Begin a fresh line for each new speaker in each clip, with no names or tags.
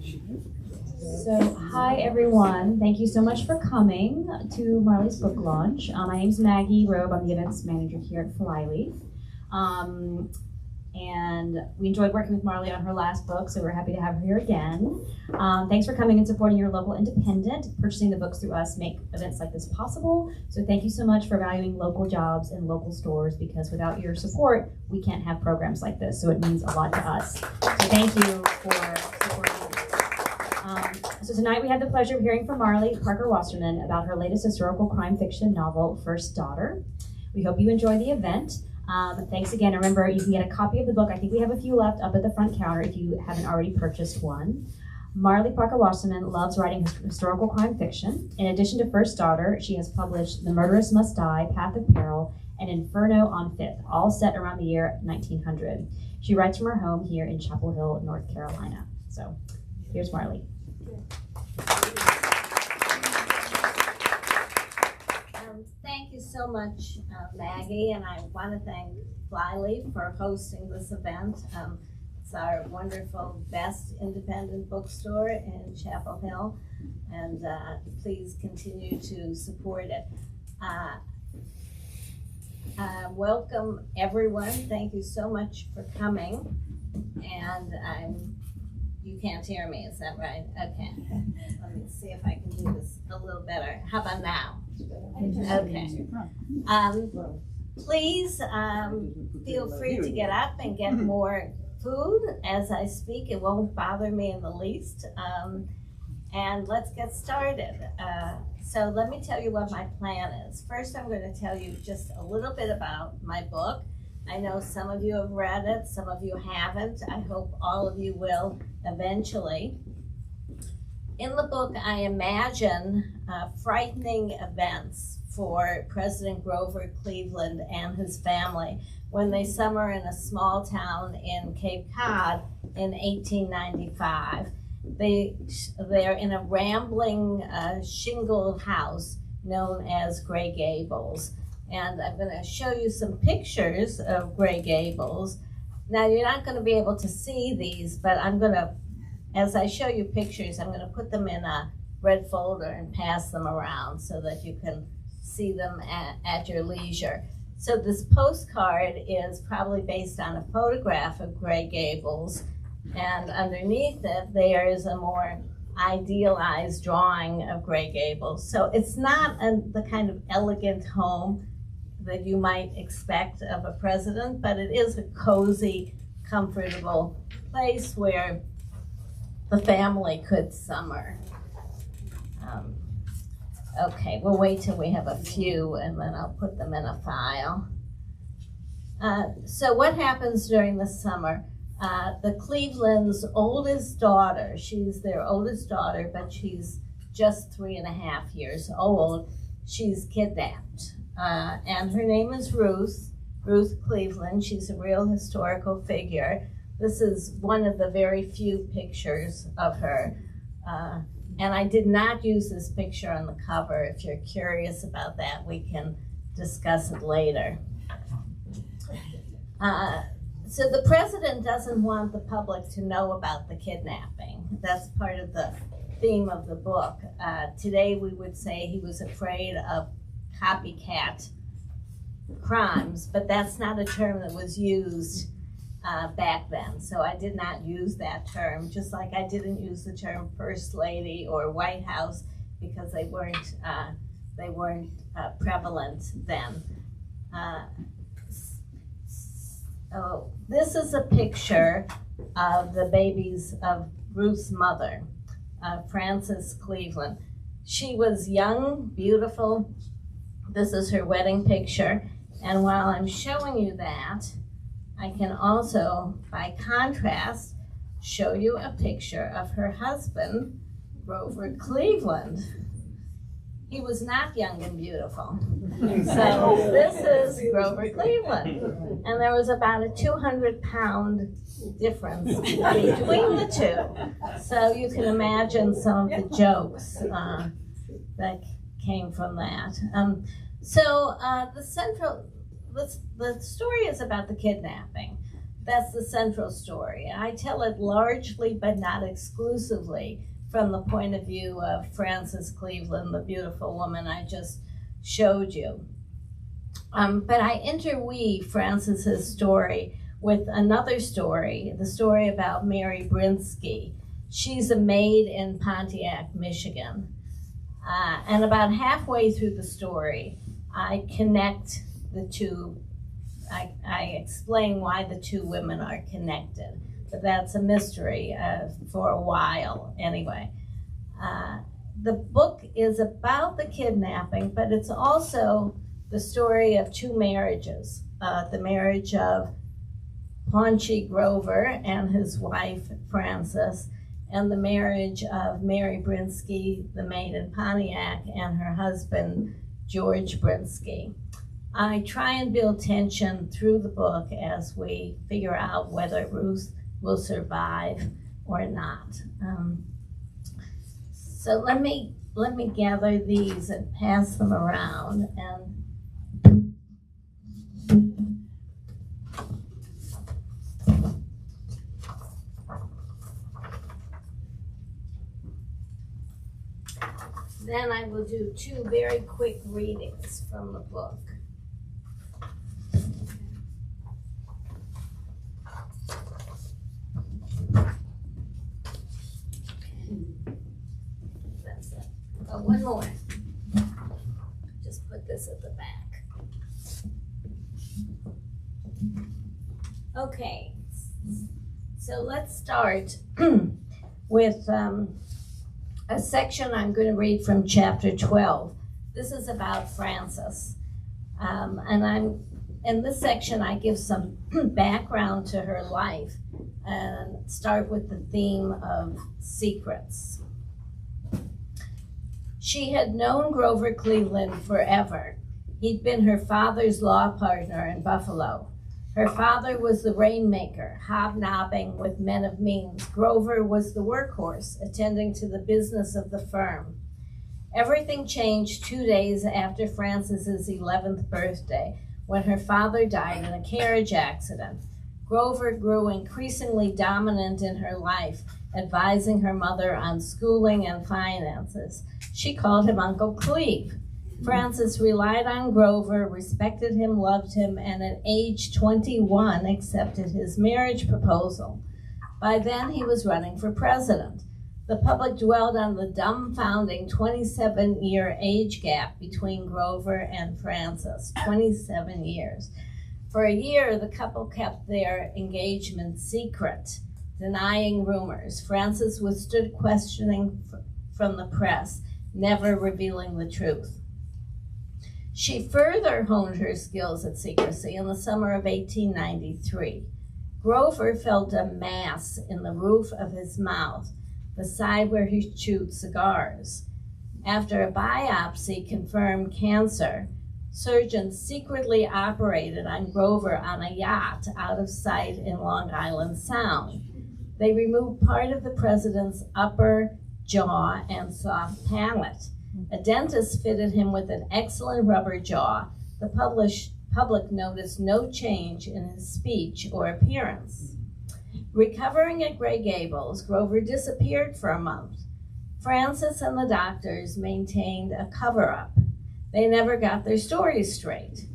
So, hi everyone. Thank you so much for coming to Marlie's book launch. My name's Maggie Robe. I'm the events manager here at Flyleaf. And we enjoyed working with Marlie on her last book, so we're happy to have her here again. Thanks for coming and supporting your local independent. Purchasing the books through us make events like this possible. So thank you so much for valuing local jobs and local stores, because without your support, we can't have programs like this. So it means a lot to us. So thank you for supporting us. So tonight we have the pleasure of hearing from Marlie Parker Wasserman about her latest historical crime fiction novel, First Daughter. We hope you enjoy the event. Thanks again. Remember, you can get a copy of the book. I think we have a few left up at the front counter if you haven't already purchased one. Marlie Parker Wasserman loves writing historical crime fiction. In addition to First Daughter, she has published The Murderess Must Die, Path of Peril, and Inferno on Fifth, all set around the year 1900. She writes from her home here in Chapel Hill, North Carolina. So here's Marlie.
Thank you so much, Maggie, and I want to thank Flyleaf for hosting this event. It's our wonderful best independent bookstore in Chapel Hill, and please continue to support it. Welcome everyone. Thank you so much for coming. And you can't hear me, is that right? Okay. Let me see if I can do this a little better. How about now? Okay. Please feel free to get up and get more food as I speak. It won't bother me in the least. And let's get started. So let me tell you what my plan is. First, I'm going to tell you just a little bit about my book. I know some of you have read it, some of you haven't. I hope all of you will eventually. In the book, I imagine frightening events for President Grover Cleveland and his family when they summer in a small town in Cape Cod in 1895. They're in a rambling shingled house known as Grey Gables. And I'm going to show you some pictures of Grey Gables. Now, you're not going to be able to see these, but I'm going to, as I show you pictures, I'm going to put them in a red folder and pass them around so that you can see them at your leisure. So this postcard is probably based on a photograph of Grey Gables, and underneath it there is a more idealized drawing of Grey Gables. So it's not the kind of elegant home that you might expect of a president, but it is a cozy, comfortable place where the family could summer. Okay, we'll wait till we have a few and then I'll put them in a file. So what happens during the summer? The Cleveland's oldest daughter, she's their oldest daughter, but she's just 3.5 years old, she's kidnapped. And her name is Ruth Cleveland. She's a real historical figure. This is one of the very few pictures of her. And I did not use this picture on the cover. If you're curious about that, we can discuss it later. So the president doesn't want the public to know about the kidnapping. That's part of the theme of the book. Today we would say he was afraid of copycat crimes, but that's not a term that was used back then. So I did not use that term, just like I didn't use the term First Lady or White House because they weren't prevalent then. Oh, this is a picture of the babies of Ruth's mother, Frances Cleveland. She was young, beautiful. This is her wedding picture. And while I'm showing you that, I can also, by contrast, show you a picture of her husband, Grover Cleveland. He was not young and beautiful. So this is Grover Cleveland. And there was about a 200-pound difference between the two. So you can imagine some of the jokes that came from that. The story is about the kidnapping. That's the central story. I tell it largely, but not exclusively, from the point of view of Frances Cleveland, the beautiful woman I just showed you. But I interweave Frances's story with another story, the story about Mary Brinsky. She's a maid in Pontiac, Michigan. And about halfway through the story, I connect the two. I explain why the two women are connected, but that's a mystery for a while anyway. The book is about the kidnapping, but it's also the story of two marriages. The marriage of Paunchy Grover and his wife, Frances, and the marriage of Mary Brinsky, the maid in Pontiac, and her husband, George Brinsky. I try and build tension through the book as we figure out whether Ruth will survive or not. So let me gather these and pass them around. And then I will do two very quick readings from the book. That's it. Oh, one more. Just put this at the back. Okay, so let's start with a section I'm going to read from chapter 12. This is about Frances. And in this section, I give some background to her life and start with the theme of secrets. She had known Grover Cleveland forever. He'd been her father's law partner in Buffalo. Her father was the rainmaker, hobnobbing with men of means. Grover was the workhorse, attending to the business of the firm. Everything changed 2 days after Frances's 11th birthday, when her father died in a carriage accident. Grover grew increasingly dominant in her life, advising her mother on schooling and finances. She called him Uncle Cleve. Frances relied on Grover, respected him, loved him, and at age 21 accepted his marriage proposal. By then, he was running for president. The public dwelled on the dumbfounding 27-year age gap between Grover and Frances, 27 years. For a year, the couple kept their engagement secret, denying rumors. Frances withstood questioning from the press, never revealing the truth. She further honed her skills at secrecy in the summer of 1893. Grover felt a mass in the roof of his mouth, the side where he chewed cigars. After a biopsy confirmed cancer, surgeons secretly operated on Grover on a yacht out of sight in Long Island Sound. They removed part of the president's upper jaw and soft palate. A dentist fitted him with an excellent rubber jaw. The public noticed no change in his speech or appearance. Recovering at Grey Gables, Grover disappeared for a month. Frances and the doctors maintained a cover-up. They never got their stories straight.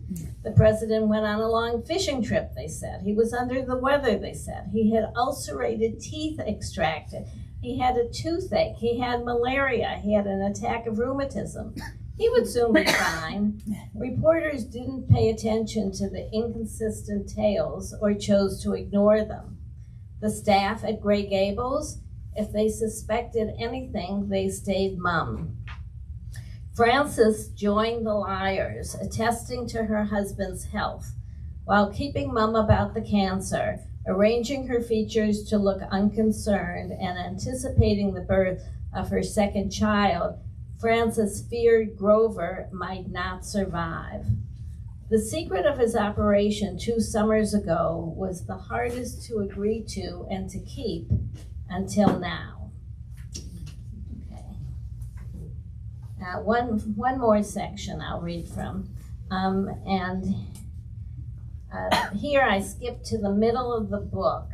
The president went on a long fishing trip, they said. He was under the weather, they said. He had ulcerated teeth extracted. He had a toothache. He had malaria. He had an attack of rheumatism. He would soon be fine. Reporters didn't pay attention to the inconsistent tales or chose to ignore them. The staff at Grey Gables, if they suspected anything, they stayed mum. Frances joined the liars, attesting to her husband's health, while keeping mum about the cancer, arranging her features to look unconcerned and anticipating the birth of her second child. Frances feared Grover might not survive. The secret of his operation 2 summers ago was the hardest to agree to and to keep until now. Okay. Now, one more section I'll read from. Here I skip to the middle of the book,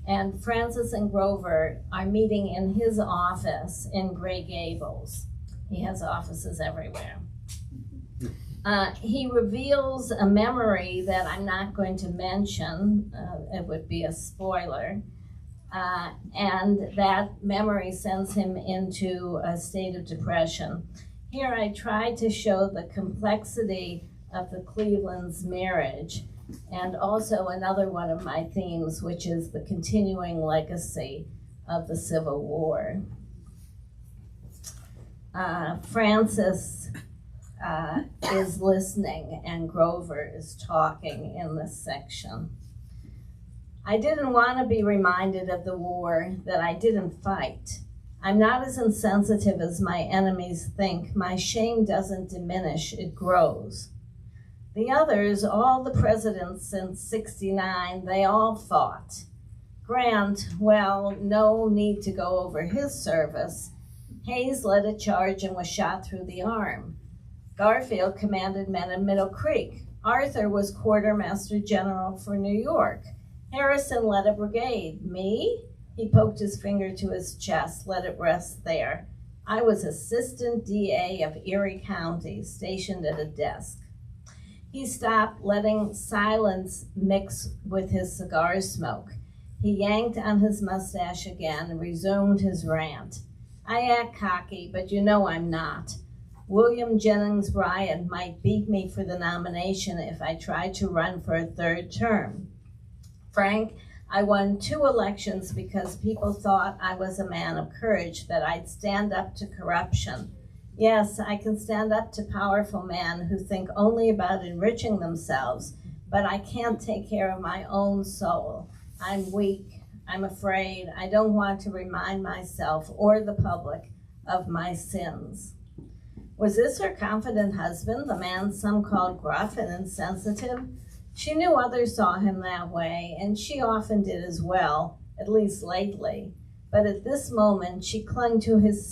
and Francis and Grover are meeting in his office in Grey Gables. He has offices everywhere. He reveals a memory that I'm not going to mention. It would be a spoiler. And that memory sends him into a state of depression. Here I try to show the complexity of the Cleveland's marriage, and also another one of my themes, which is the continuing legacy of the Civil War. Francis is listening, and Grover is talking in this section. I didn't want to be reminded of the war that I didn't fight. I'm not as insensitive as my enemies think. My shame doesn't diminish, it grows. The others, all the presidents since '69, they all fought. Grant, well, no need to go over his service. Hayes led a charge and was shot through the arm. Garfield commanded men in Middle Creek. Arthur was quartermaster general for New York. Harrison led a brigade. Me? He poked his finger to his chest, let it rest there. I was assistant DA of Erie County, stationed at a desk. He stopped, letting silence mix with his cigar smoke. He yanked on his mustache again and resumed his rant. I act cocky, but you know I'm not. William Jennings Bryan might beat me for the nomination if I tried to run for a third term. Frank, I won 2 elections because people thought I was a man of courage, that I'd stand up to corruption. Yes, I can stand up to powerful men who think only about enriching themselves, but I can't take care of my own soul. I'm weak. I'm afraid. I don't want to remind myself or the public of my sins. Was this her confident husband, the man some called gruff and insensitive? She knew others saw him that way, and she often did as well, at least lately. But at this moment, she clung to his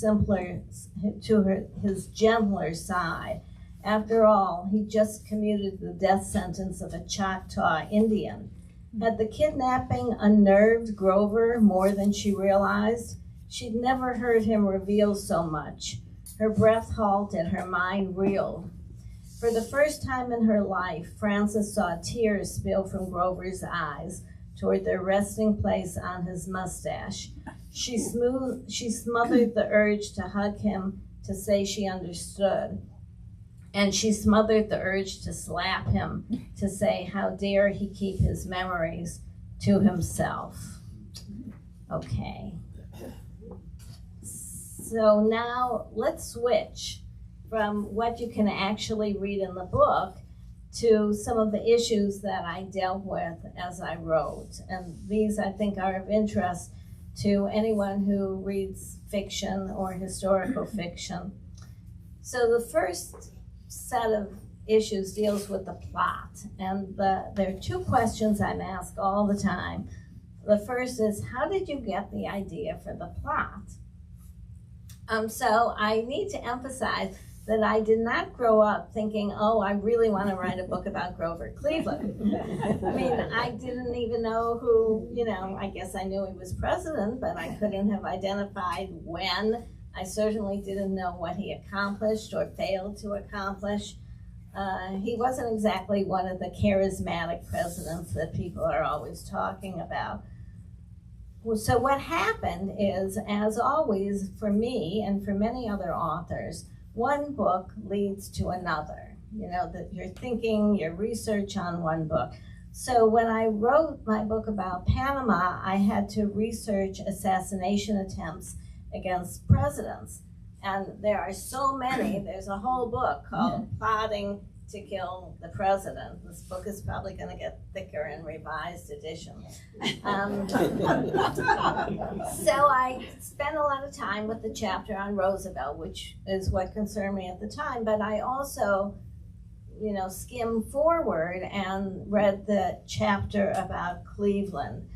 gentler side. After all, he just commuted the death sentence of a Choctaw Indian. Had the kidnapping unnerved Grover more than she realized? She'd never heard him reveal so much. Her breath halted, her mind reeled. For the first time in her life, Frances saw tears spill from Grover's eyes toward their resting place on his mustache. She smothered the urge to hug him, to say she understood. And she smothered the urge to slap him, to say how dare he keep his memories to himself. Okay. So now let's switch from what you can actually read in the book to some of the issues that I dealt with as I wrote. And these, I think, are of interest to anyone who reads fiction or historical fiction. So the first set of issues deals with the plot. And there are 2 questions I'm asked all the time. The first is, how did you get the idea for the plot? So I need to emphasize that I did not grow up thinking, oh, I really want to write a book about Grover Cleveland. I mean, I didn't even know who, I guess I knew he was president, but I couldn't have identified when. I certainly didn't know what he accomplished or failed to accomplish. He wasn't exactly one of the charismatic presidents that people are always talking about. So what happened is, as always, for me and for many other authors, one book leads to another. That you're thinking, your research on one book. So when I wrote my book about Panama, I had to research assassination attempts against presidents. And there are so many. There's a whole book called Plotting to Kill the President. This book is probably going to get thicker in revised editions. So I spent a lot of time with the chapter on Roosevelt, which is what concerned me at the time, but I also, skimmed forward and read the chapter about Cleveland.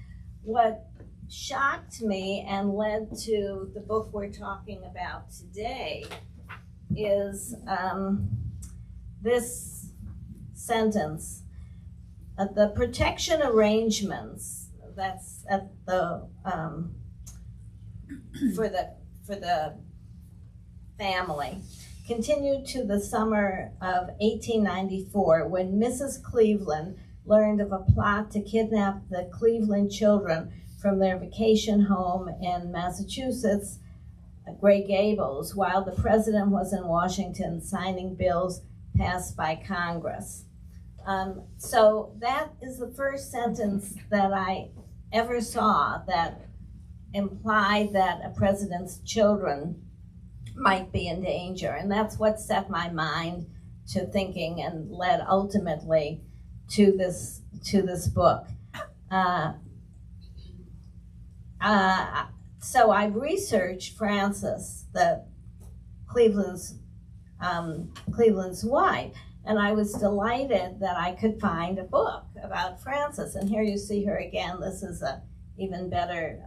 What shocked me and led to the book we're talking about today is this sentence. The protection arrangements that's at the for the family continued to the summer of 1894, when Mrs. Cleveland learned of a plot to kidnap the Cleveland children from their vacation home in Massachusetts, Gray Gables, while the president was in Washington signing bills passed by Congress. So that is the first sentence that I ever saw that implied that a president's children might be in danger, and that's what set my mind to thinking and led ultimately to this book. So I researched Frances, Cleveland's wife, and I was delighted that I could find a book about Frances. And here you see her again. This is a even better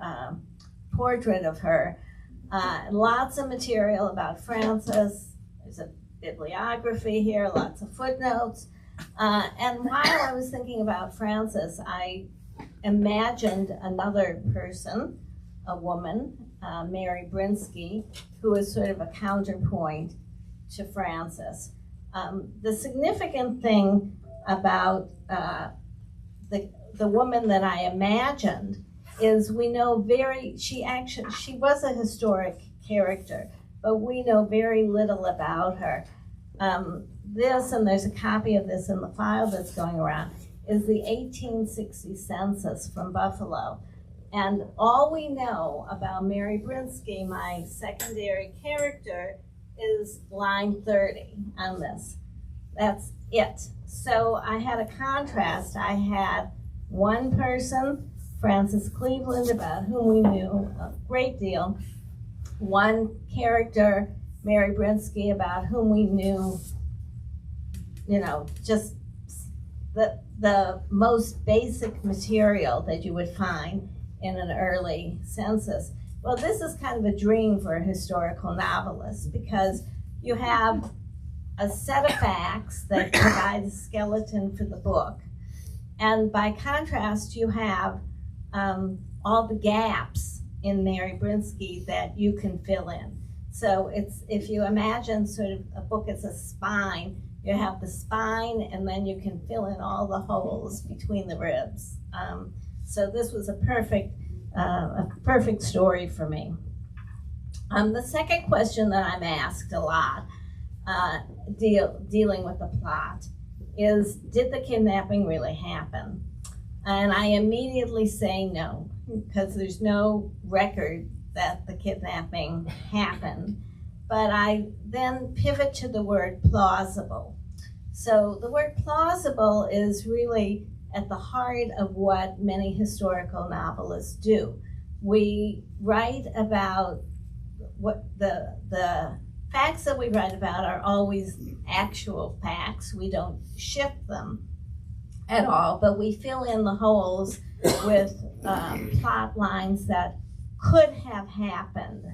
portrait of her. Lots of material about Frances. There's a bibliography here, lots of footnotes. And while I was thinking about Frances, I imagined another person, a woman, Mary Brinsky, who is sort of a counterpoint to Frances. The significant thing about the woman that I imagined is we know she was a historic character, but we know very little about her. This, and there's a copy of this in the file that's going around, is the 1860 census from Buffalo. And all we know about Mary Brinsky, my secondary character, is line 30 on this. That's it. So I had a contrast. I had one person, Frances Cleveland, about whom we knew a great deal. One character, Mary Brinsky, about whom we knew, just the most basic material that you would find in an early census. Well, this is kind of a dream for a historical novelist, because you have a set of facts that provide a skeleton for the book. And by contrast, you have all the gaps in Mary Brinsky that you can fill in. So if you imagine sort of a book as a spine, you have the spine, and then you can fill in all the holes between the ribs. So this was a perfect story for me. The second question that I'm asked a lot, dealing with the plot, is, did the kidnapping really happen? And I immediately say no, because there's no record that the kidnapping happened. But I then pivot to the word plausible. So the word plausible is really at the heart of what many historical novelists do. We write about what the facts that we write about are always actual facts. We don't shift them at all, but we fill in the holes with plot lines that could have happened.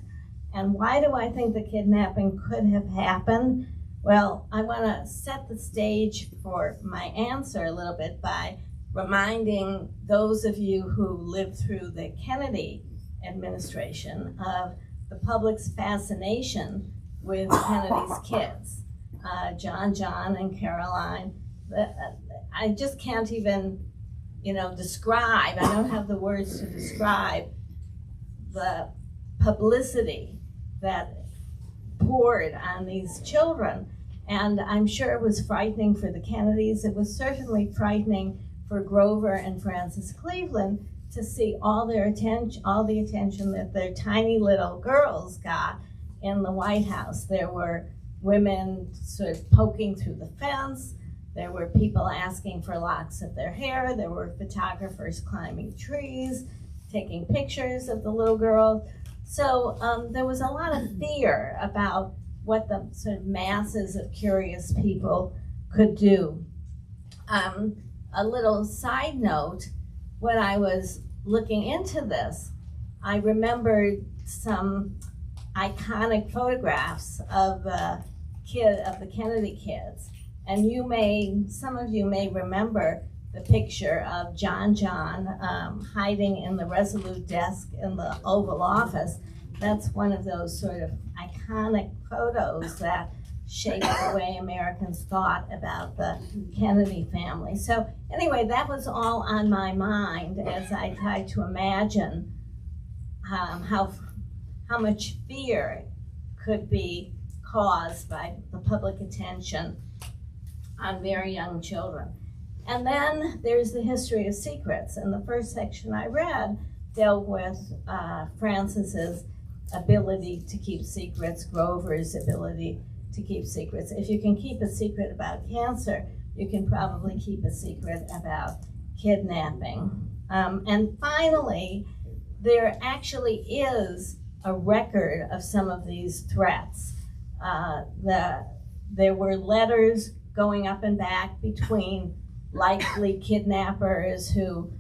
And why do I think the kidnapping could have happened? Well, I want to set the stage for my answer a little bit by reminding those of you who lived through the Kennedy administration of the public's fascination with Kennedy's kids, John and Caroline. I just can't even, describe. I don't have the words to describe the publicity that poured on these children. And I'm sure it was frightening for the Kennedys. It was certainly frightening for Grover and Frances Cleveland to see all the attention that their tiny little girls got in the White House. There were women sort of poking through the fence. There were people asking for locks of their hair. There were photographers climbing trees, taking pictures of the little girl. So there was a lot of fear about what the sort of masses of curious people could do. A little side note, when I was looking into this, I remembered some iconic photographs of the Kennedy kids. And some of you may remember the picture of John hiding in the Resolute desk in the Oval Office. That's one of those sort of iconic photos that shaped the way Americans thought about the Kennedy family. So anyway, that was all on my mind as I tried to imagine how much fear could be caused by the public attention on very young children. And then there's the history of secrets. And the first section I read dealt with Francis's ability to keep secrets, Grover's ability to keep secrets. If you can keep a secret about cancer, you can probably keep a secret about kidnapping. And finally, there actually is a record of some of these threats. There were letters going up and back between likely kidnappers who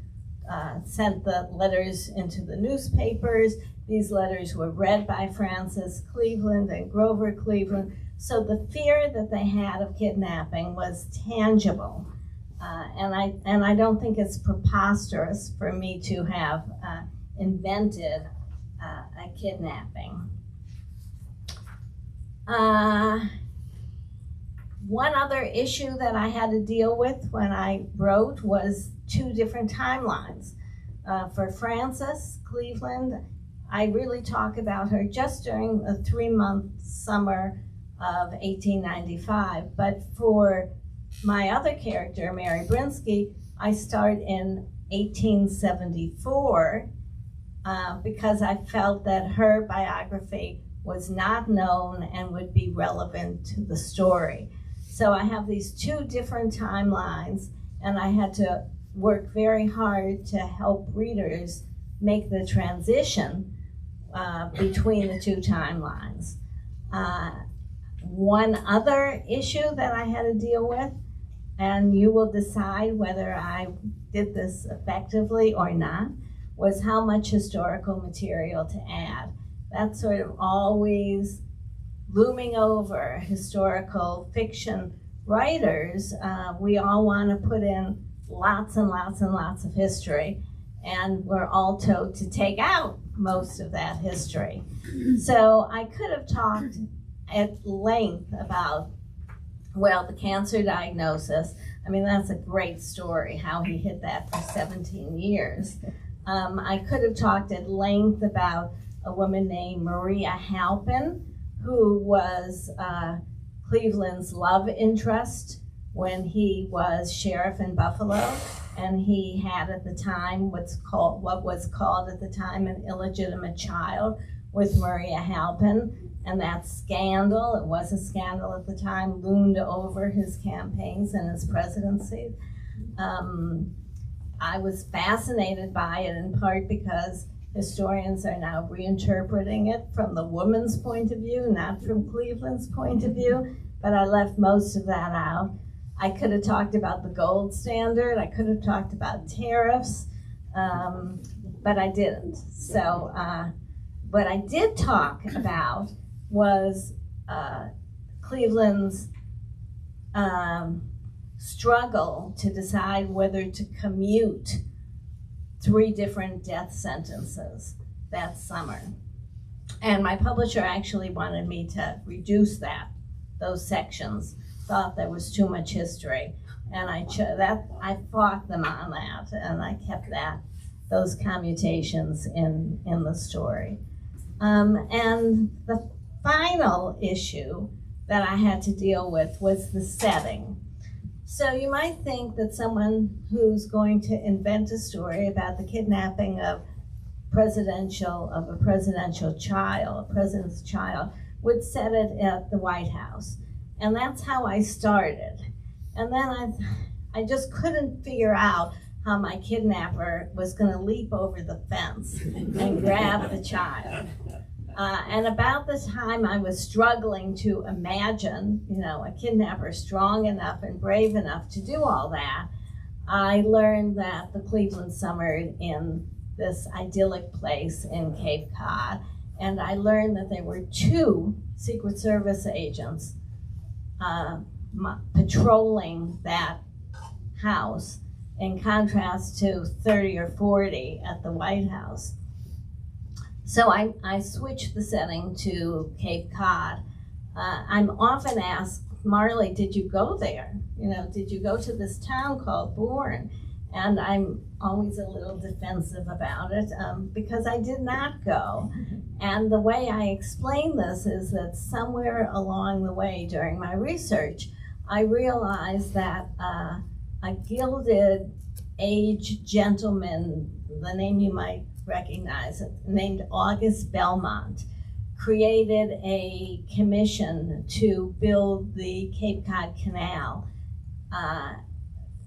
sent the letters into the newspapers. These letters were read by Francis Cleveland and Grover Cleveland. So the fear that they had of kidnapping was tangible. And I don't think it's preposterous for me to have invented a kidnapping. One other issue that I had to deal with when I wrote was two different timelines. For Frances Cleveland, I really talk about her just during the 3-month summer of 1895. But for my other character, Mary Brinsky, I start in 1874 because I felt that her biography was not known and would be relevant to the story. So I have these two different timelines, and I had to work very hard to help readers make the transition between the two timelines. One other issue that I had to deal with, and you will decide whether I did this effectively or not, was how much historical material to add. That's sort of always looming over historical fiction writers. We all want to put in lots and lots and lots of history, and we're all told to take out most of that history. So I could have talked at length about, well, the cancer diagnosis. I mean, that's a great story, how he hid that for 17 years. I could have talked at length about a woman named Maria Halpin, who was Cleveland's love interest when he was sheriff in Buffalo, and he had at the time what was called at the time an illegitimate child with Maria Halpin, and that scandal, it was a scandal at the time, loomed over his campaigns and his presidency. I was fascinated by it in part because historians are now reinterpreting it from the woman's point of view, not from Cleveland's point of view, but I left most of that out. I could have talked about the gold standard, I could have talked about tariffs, but I didn't. So what I did talk about was Cleveland's struggle to decide whether to commute 3 different death sentences that summer. And my publisher actually wanted me to reduce those sections, thought there was too much history. And I fought them on that, and I kept those commutations in the story. And the final issue that I had to deal with was the setting. So you might think that someone who's going to invent a story about the kidnapping of a president's child, would set it at the White House. And that's how I started. And then I just couldn't figure out how my kidnapper was going to leap over the fence and grab the child. And about the time I was struggling to imagine, a kidnapper strong enough and brave enough to do all that, I learned that the Cleveland summered in this idyllic place in Cape Cod, and I learned that there were 2 Secret Service agents patrolling that house, in contrast to 30 or 40 at the White House. So I switched the setting to Cape Cod. I'm often asked, Marlie, did you go there? Did you go to this town called Bourne? And I'm always a little defensive about it because I did not go. And the way I explain this is that somewhere along the way during my research, I realized that a gilded aged gentleman, the name you might recognize, named August Belmont, created a commission to build the Cape Cod Canal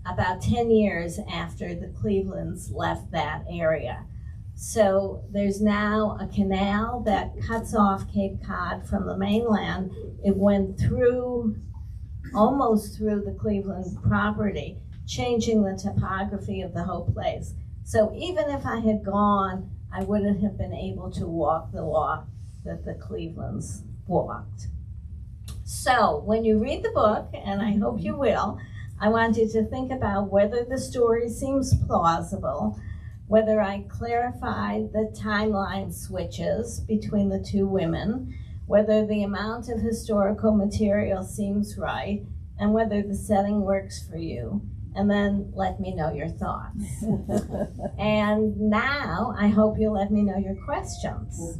about 10 years after the Clevelands left that area. So there's now a canal that cuts off Cape Cod from the mainland. It went through, almost through the Cleveland property, changing the topography of the whole place. So even if I had gone, I wouldn't have been able to walk the walk that the Clevelands walked. So when you read the book, and I hope you will, I want you to think about whether the story seems plausible, whether I clarified the timeline switches between the two women, whether the amount of historical material seems right, and whether the setting works for you. And then let me know your thoughts. And now I hope you'll let me know your questions.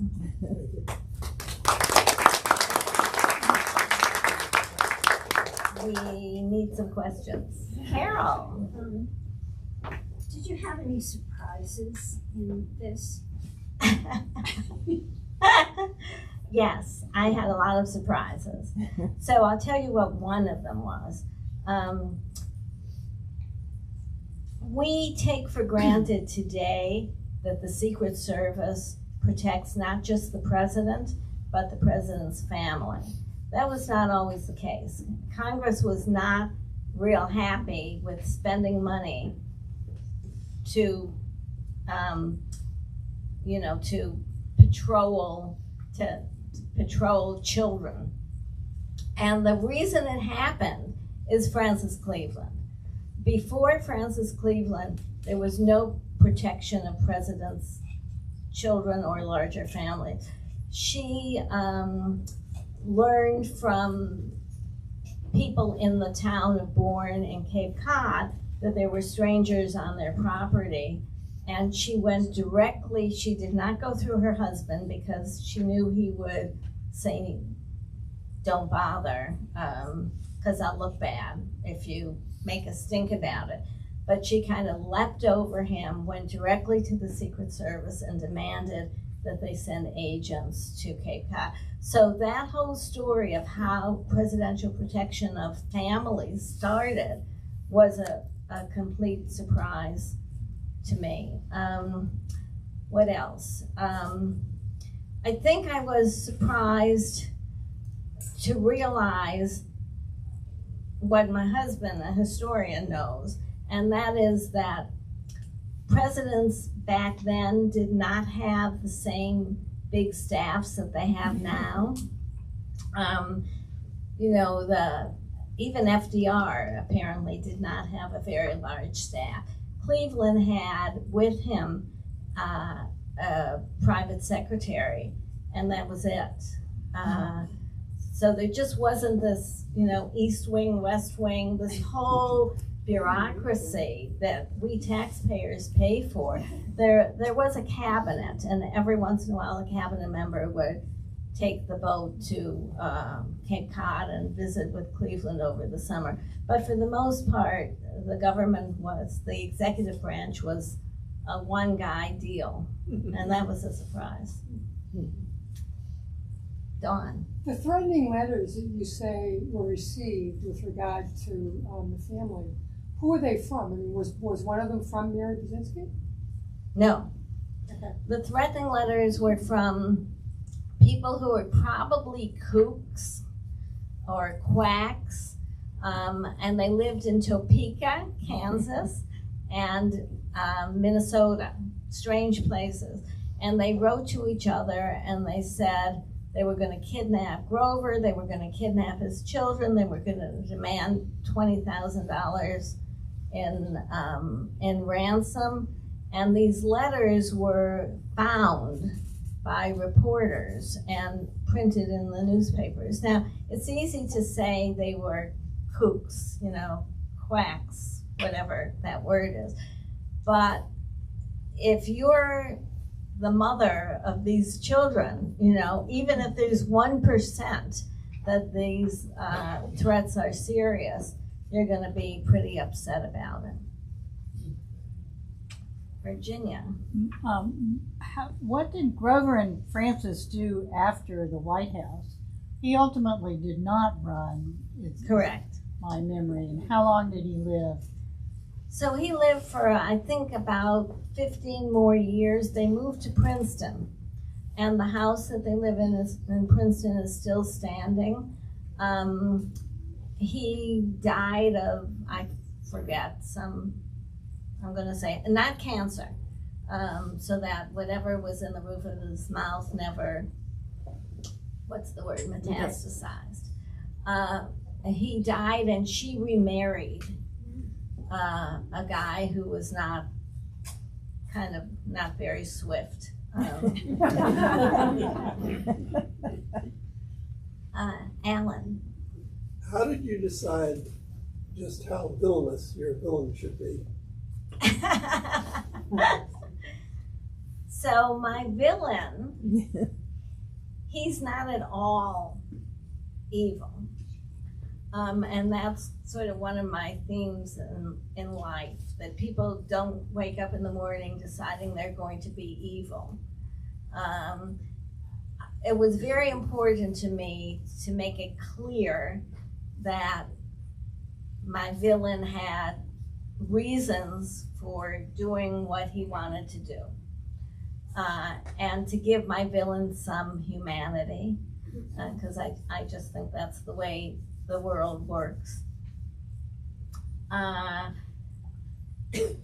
We need some questions. Carol.
Did you have any surprises in this?
Yes, I had a lot of surprises. So I'll tell you what one of them was. We take for granted today that the Secret Service protects not just the president, but the president's family. That was not always the case. Congress was not real happy with spending money to patrol children. And the reason it happened is Frances Cleveland. Before Frances Cleveland, there was no protection of presidents' children or larger families. She learned from people in the town of Bourne and Cape Cod that there were strangers on their property, and she went directly. She did not go through her husband because she knew he would say, don't bother, because I'll look bad if you make a stink about it. But she kind of leapt over him, went directly to the Secret Service and demanded that they send agents to Cape Cod. So that whole story of how presidential protection of families started was a complete surprise to me. What else? I think I was surprised to realize what my husband, a historian, knows, and that is that presidents back then did not have the same big staffs that they have now. Even FDR apparently did not have a very large staff. Cleveland had with him a private secretary, and that was it. So there just wasn't this, East Wing, West Wing, this whole bureaucracy that we taxpayers pay for. There was a cabinet, and every once in a while a cabinet member would take the boat to Cape Cod and visit with Cleveland over the summer. But for the most part, the executive branch was a one-guy deal, and that was a surprise. Dawn.
The threatening letters that you say were received with regard to the family, who were they from? I mean, was one of them from Mary Brzezinski?
No.
Okay.
The threatening letters were from people who were probably kooks or quacks, and they lived in Topeka, Kansas, and Minnesota, strange places. And they wrote to each other and they said they were going to kidnap Grover, they were going to kidnap his children, they were going to demand $20,000 in ransom, and these letters were found by reporters and printed in the newspapers. Now, it's easy to say they were kooks, quacks, whatever that word is. But if you're the mother of these children, even if there's 1% that these threats are serious, you're going to be pretty upset about it. Virginia.
What did Grover and Francis do after the White House? He ultimately did not run.
Correct.
My memory. And how long did he live?
So he lived for, I think, about 15 more years. They moved to Princeton, and the house that they live in Princeton is still standing. He died of, I forget, I'm going to say, not cancer, so that whatever was in the roof of his mouth never, metastasized. He died, and she remarried a guy who was not very swift. Alan.
How did you decide just how villainous your villain should be?
So my villain, he's not at all evil. And that's sort of one of my themes in life, that people don't wake up in the morning deciding they're going to be evil. It was very important to me to make it clear that my villain had reasons for doing what he wanted to do, and to give my villain some humanity, because I just think that's the way the world works.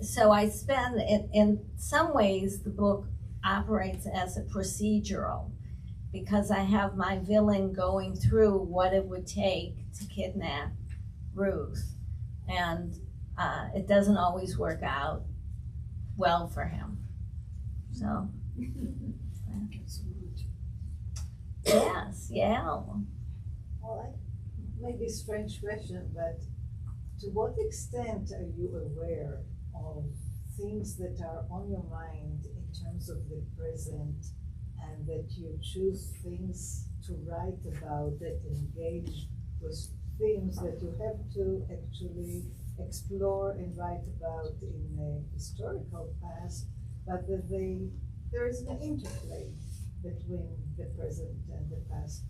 So I spend it, in some ways the book operates as a procedural, because I have my villain going through what it would take to kidnap Ruth, and it doesn't always work out well for him. So yes, yeah.
Well, maybe a strange question, but to what extent are you aware of things that are on your mind in terms of the present, and that you choose things to write about that engage with themes that you have to actually explore and write about in the historical past, but that there is an interplay between the present and the past.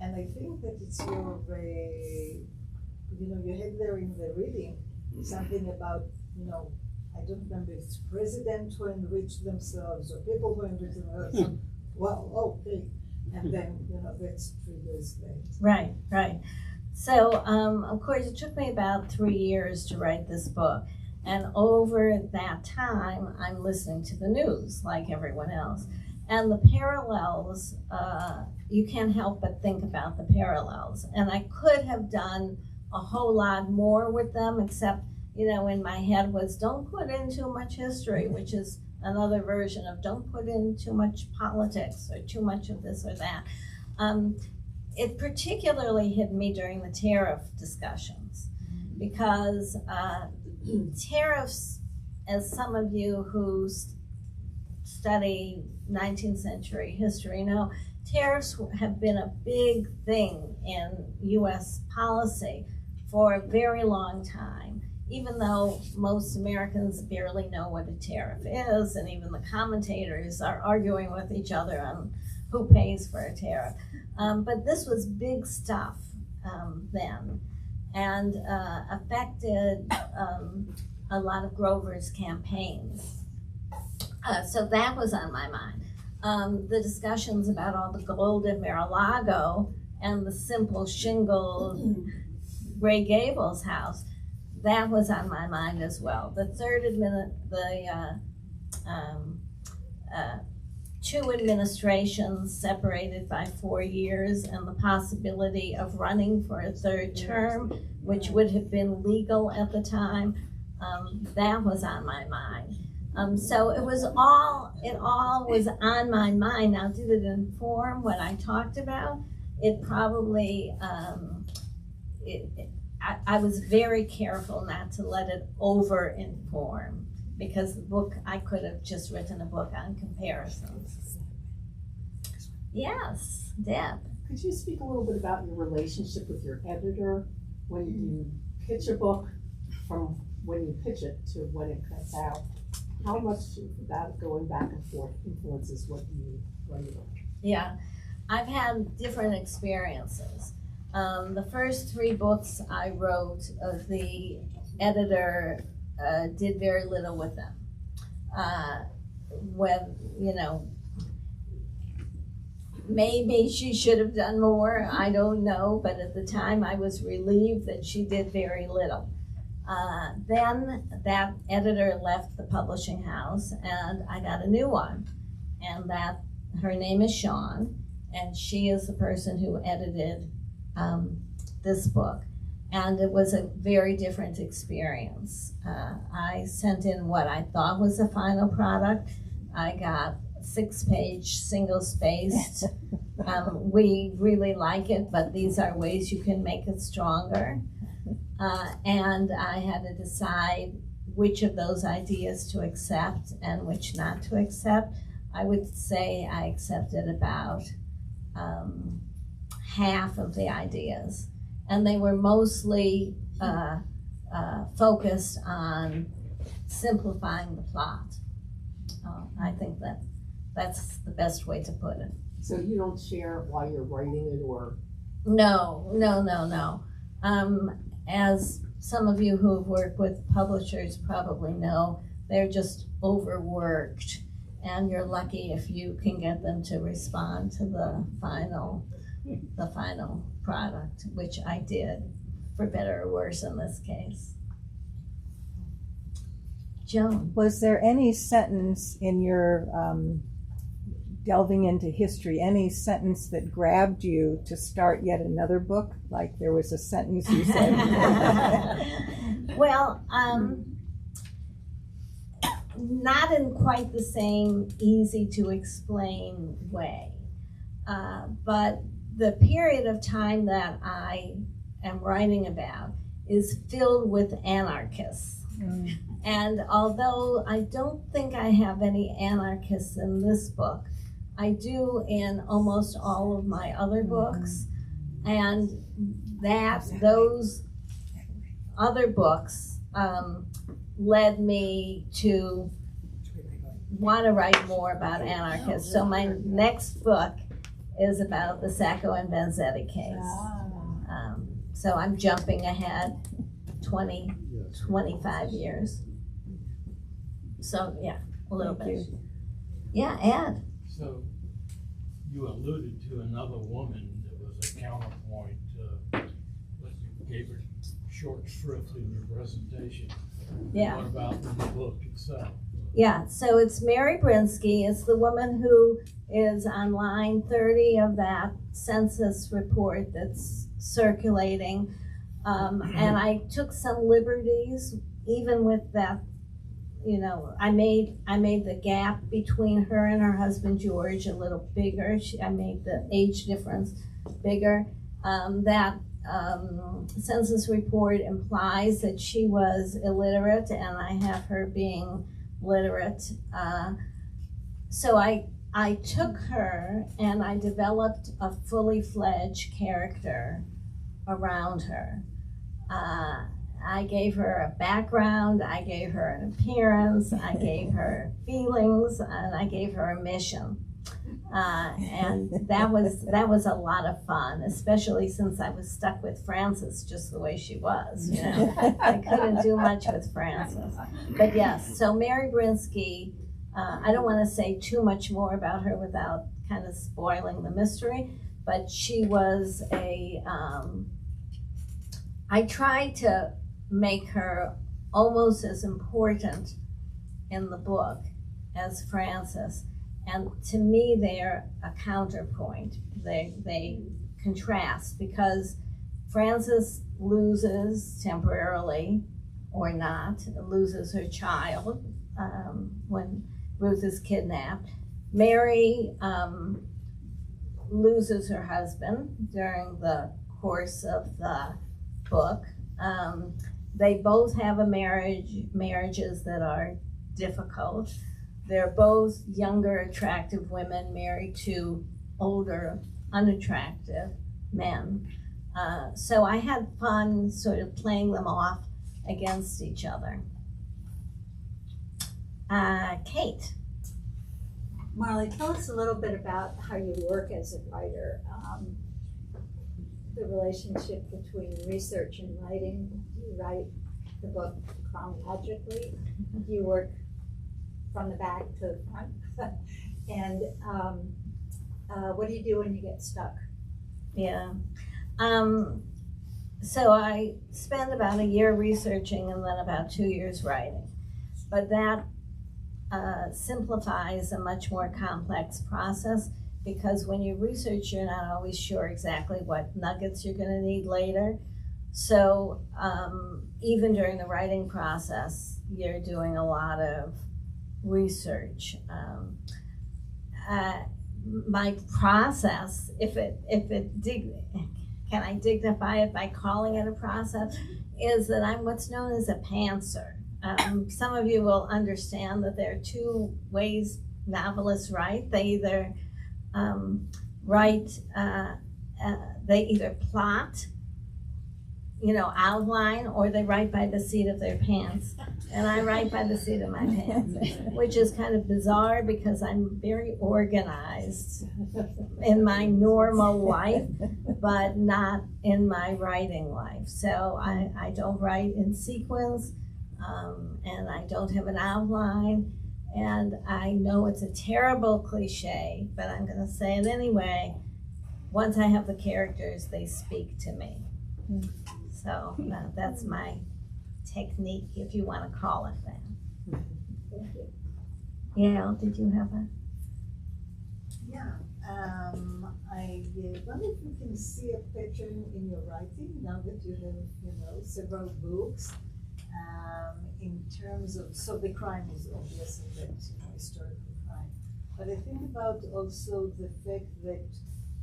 And I think that it's your you had there in the reading something about, I don't remember if it's presidents who enrich themselves or people who enrich themselves. Well, okay. And then, that's 3 years later.
Right. So, of course, it took me about 3 years to write this book. And over that time, I'm listening to the news like everyone else. And the parallels, you can't help but think about the parallels. And I could have done a whole lot more with them, except, in my head was, don't put in too much history, which is another version of don't put in too much politics or too much of this or that. It particularly hit me during the tariff discussions, because tariffs, as some of you who study 19th century history know, tariffs have been a big thing in U.S. policy for a very long time, even though most Americans barely know what a tariff is, and even the commentators are arguing with each other on who pays for a tariff. But this was big stuff then, and affected a lot of Grover's campaigns. So that was on my mind. The discussions about all the gold at Mar-a-Lago and the simple shingle Gray Gables house, that was on my mind as well. The two administrations separated by 4 years, and the possibility of running for a third term, which would have been legal at the time. That was on my mind. So it all was on my mind. Now, did it inform what I talked about? It probably, I was very careful not to let it over-inform, because the book, I could have just written a book on comparisons. Yes, Deb.
Could you speak a little bit about your relationship with your editor when you pitch a book, from when you pitch it to when it cuts out? How much of that going back and forth influences what you write about?
Yeah, I've had different experiences. The first 3 books I wrote, the editor did very little with them. When, maybe she should have done more, I don't know, but at the time I was relieved that she did very little. Then that editor left the publishing house, and I got a new one, and her name is Shawn, and she is the person who edited this book, and it was a very different experience. I sent in what I thought was the final product. I got 6-page, single-spaced. We really like it, but these are ways you can make it stronger. And I had to decide which of those ideas to accept and which not to accept. I would say I accepted about half of the ideas, and they were mostly focused on simplifying the plot. I think that's the best way to put it.
So you don't share while you're writing it, or?
No. As some of you who have worked with publishers probably know, they're just overworked, and you're lucky if you can get them to respond to the final product, which I did, for better or worse in this case. Joan.
Was there any sentence in your delving into history, any sentence that grabbed you to start yet another book? Like there was a sentence you said.
Well, not in quite the same easy to explain way, but the period of time that I am writing about is filled with anarchists. And although I don't think I have any anarchists in this book, I do in almost all of my other books, and those other books led me to want to write more about anarchists. So my next book is about the Sacco and Vanzetti case. So I'm jumping ahead 25 years. So yeah, a little bit. Yeah, Ed.
So you alluded to another woman that was a counterpoint. You gave her short shrift in your presentation.
Yeah.
What about the book itself?
Yeah, so it's Mary Brinsky. It's the woman who is on line 30 of that census report that's circulating. And I took some liberties, even with that. I made the gap between her and her husband George a little bigger. I made the age difference bigger. That census report implies that she was illiterate, and I have her being literate. So I took her and I developed a fully fledged character around her. I gave her a background, I gave her an appearance, I gave her feelings, and I gave her a mission. And that was a lot of fun, especially since I was stuck with Frances just the way she was. I couldn't do much with Frances. But yes, so Mary Brinsky, I don't want to say too much more about her without kind of spoiling the mystery, but she was I tried to make her almost as important in the book as Frances. And to me, they're a counterpoint. They contrast, because Frances loses temporarily or not, loses her child when Ruth is kidnapped. Mary loses her husband during the course of the book. They both have marriages that are difficult. They're both younger, attractive women married to older, unattractive men. So I had fun sort of playing them off against each other. Kate.
Marlie, tell us a little bit about how you work as a writer. The relationship between research and writing. Do you write the book chronologically? Do you work from the back to the front? And what do you do when you get stuck?
Yeah. So I spend about a year researching and then about 2 years writing. But that simplifies a much more complex process, because when you research, you're not always sure exactly what nuggets you're going to need later. So even during the writing process, you're doing a lot of research. My process, can I dignify it by calling it a process, is that I'm what's known as a pantser. Some of you will understand that there are two ways novelists write. They either they either plot, outline, or they write by the seat of their pants. And I write by the seat of my pants, which is kind of bizarre because I'm very organized in my normal life, but not in my writing life. So I don't write in sequence, and I don't have an outline. And I know it's a terrible cliche, but I'm going to say it anyway. Once I have the characters, they speak to me. So that's my technique, if you want to call it that.
Thank you.
Yeah, did you have a?
Yeah, I wonder if you can see a pattern in your writing now that you have, several books. In terms of, so the crime is obvious in that historical crime, but I think about also the fact that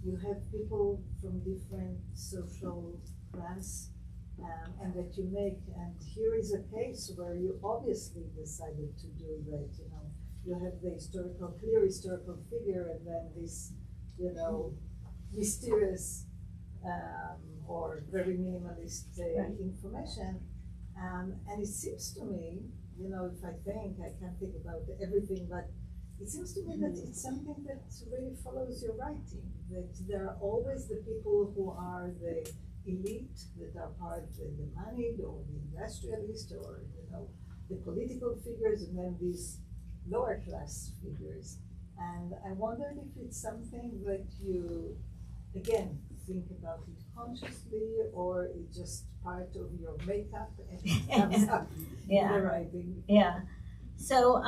you have people from different social class, and that you make, and here is a case where you obviously decided to do that. You have the clear historical figure, and then this, mysterious or very minimalist information. And it seems to me, if I can't think about everything, but it seems to me that it's something that really follows your writing, that there are always the people who are the elite, that are part of the moneyed or the industrialist or, the political figures, and then these lower class figures. And I wondered if it's something that you, again, think about it consciously, or it's just part of your makeup and it comes up in the writing.
Yeah. So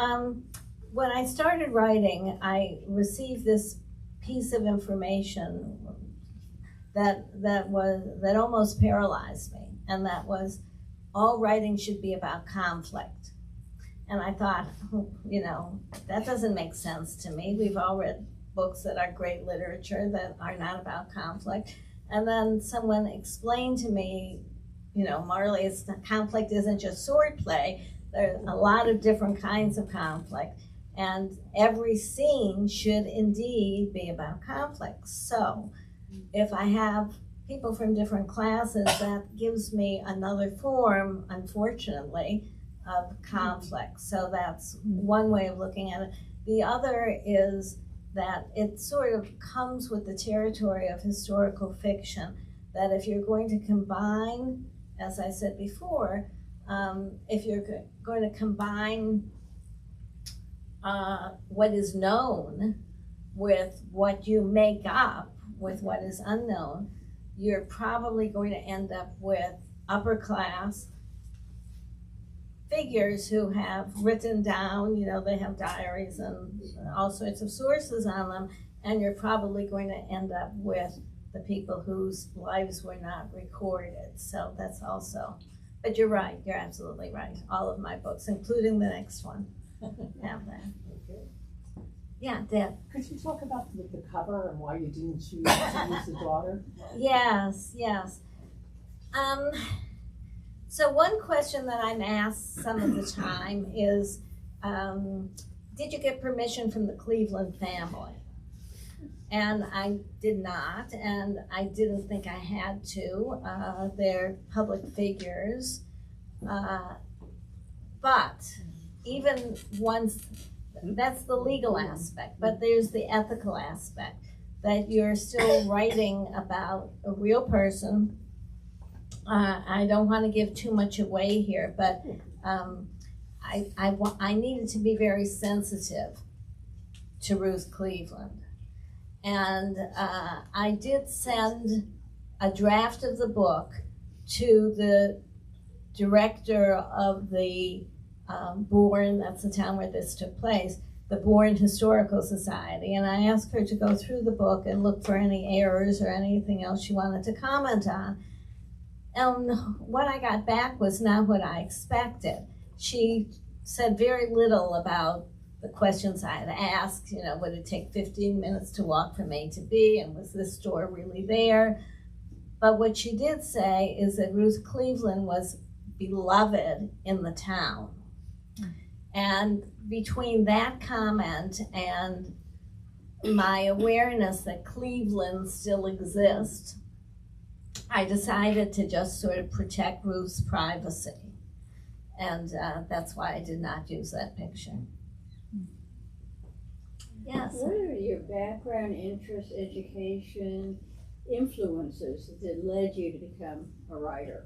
when I started writing, I received this piece of information that almost paralyzed me, and that was all writing should be about conflict. And I thought, that doesn't make sense to me. We've all read books that are great literature that are not about conflict. And then someone explained to me, Marlie, conflict isn't just swordplay. There are a lot of different kinds of conflict. And every scene should indeed be about conflict. So if I have people from different classes, that gives me another form, unfortunately, of conflict. So that's one way of looking at it. The other is that it sort of comes with the territory of historical fiction, that if you're going to combine, as I said before, if you're going to combine what is known with what you make up, with what is unknown, you're probably going to end up with upper class figures who have written down, they have diaries and all sorts of sources on them, and you're probably going to end up with the people whose lives were not recorded. So that's also But you're right, you're absolutely right. All of my books, including the next one, have that. Yeah, Deb.
Could you talk about the cover and why you didn't choose to use the daughter?
Yes, yes. So one question that I'm asked some of the time is, did you get permission from the Cleveland family? And I did not, and I didn't think I had to. They're public figures. But even once, that's the legal aspect, but there's the ethical aspect, that you're still writing about a real person. I don't want to give too much away here, but I needed to be very sensitive to Ruth Cleveland. And I did send a draft of the book to the director of the Bourne, that's the town where this took place, the Bourne Historical Society, and I asked her to go through the book and look for any errors or anything else she wanted to comment on. And what I got back was not what I expected. She said very little about the questions I had asked, you know, would it take 15 minutes to walk from A to B, and was this store really there? But what she did say is that Ruth Cleveland was beloved in the town. And between that comment and my awareness that Cleveland still exists, I decided to just sort of protect Ruth's privacy. And that's why I did not use that picture. Yes.
What are your background, interests, education, influences that led you to become a writer?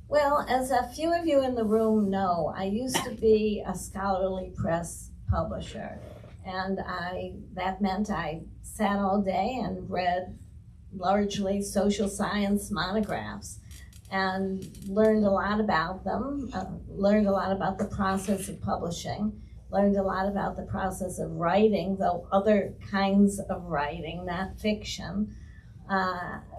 Well, as a few of you in the room know, I used to be a scholarly press publisher, and that meant I sat all day and read largely social science monographs and learned a lot about them, learned a lot about the process of publishing, learned a lot about the process of writing, though other kinds of writing, not fiction.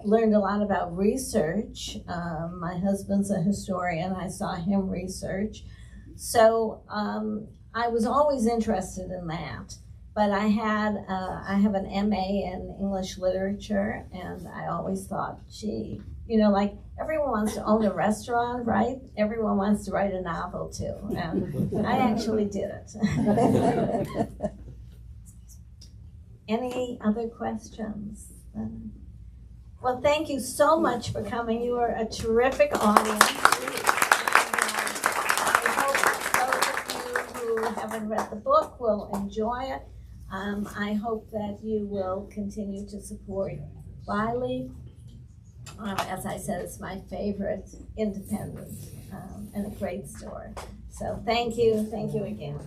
Learned a lot about research. My husband's a historian. I saw him research. So I was always interested in that. But I have an MA in English literature, and I always thought, gee, you know, like everyone wants to own a restaurant, right? Everyone wants to write a novel too. And I actually did it. Any other questions? Well, thank you so much for coming. You are a terrific audience. I hope those of you who haven't read the book will enjoy it. I hope that you will continue to support Flyleaf. As I said, it's my favorite independent and a great store. So thank you again.